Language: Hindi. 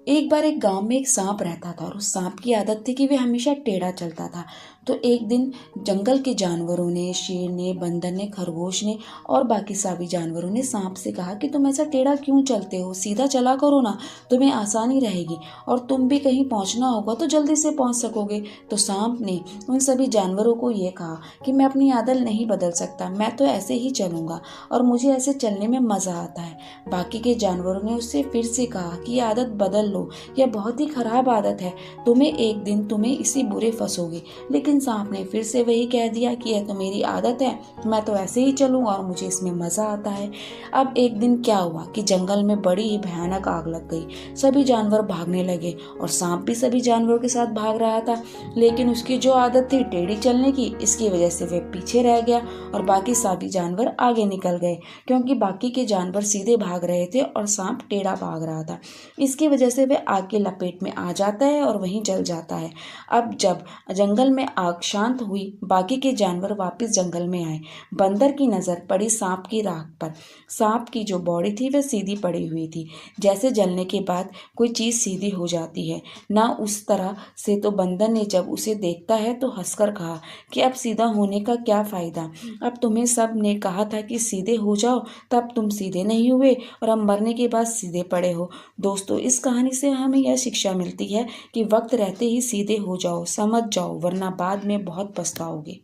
एक बार एक गांव में एक सांप रहता था और उस सांप की आदत थी कि वह हमेशा टेढ़ा चलता था। तो एक दिन जंगल के जानवरों ने, शेर ने, बंदर ने, खरगोश ने और बाकी सभी जानवरों ने सांप से कहा कि तुम ऐसा टेढ़ा क्यों चलते हो, सीधा चला करो ना, तुम्हें आसानी रहेगी और तुम भी कहीं पहुंचना होगा तो जल्दी से पहुंच सकोगे। तो सांप ने उन सभी जानवरों को ये कहा कि मैं अपनी आदत नहीं बदल सकता, मैं तो ऐसे ही चलूंगा और मुझे ऐसे चलने में मजा आता है। बाकी के जानवरों ने उससे फिर से कहा कि ये आदत बदल लो, यह बहुत ही खराब आदत है, तुम्हें एक दिन तुम्हें इसी बुरे फंसोगे। लेकिन सांप ने फिर से वही कह दिया कि यह तो मेरी आदत है, मैं तो ऐसे ही चलूंगा और मुझे इसमें मजा आता है। अब एक दिन क्या हुआ कि जंगल में बड़ी ही भयानक आग लग गई। सभी जानवर भागने लगे और सांप भी सभी जानवरों के साथ भाग रहा था। लेकिन उसकी जो आदत थी टेढ़ी चलने की, इसकी वजह से वह पीछे रह गया और बाकी सभी जानवर आगे निकल गए, क्योंकि बाकी के जानवर सीधे भाग रहे थे और सांप टेढ़ा भाग रहा था। इसकी वजह से वह आग के लपेट में आ जाता है और वहीं जल जाता है। अब जब जंगल में आग शांत हुई, बाकी के जानवर वापस जंगल में आए। बंदर की नजर पड़ी सांप की राख पर। सांप की जो बॉडी थी वह सीधी पड़ी हुई थी, जैसे जलने के बाद कोई चीज सीधी हो जाती है ना, उस तरह से। तो बंदर ने जब उसे देखता है तो हंसकर कहा कि अब सीधा होने का क्या फायदा, अब तुम्हें सब ने कहा था कि सीधे हो जाओ, तब तुम सीधे नहीं हुए और अब मरने के बाद सीधे पड़े हो। दोस्तों, इस कहानी से हमें यह शिक्षा मिलती है कि वक्त रहते ही सीधे हो जाओ, समझ जाओ, वरना बाद में बहुत पछताओगे।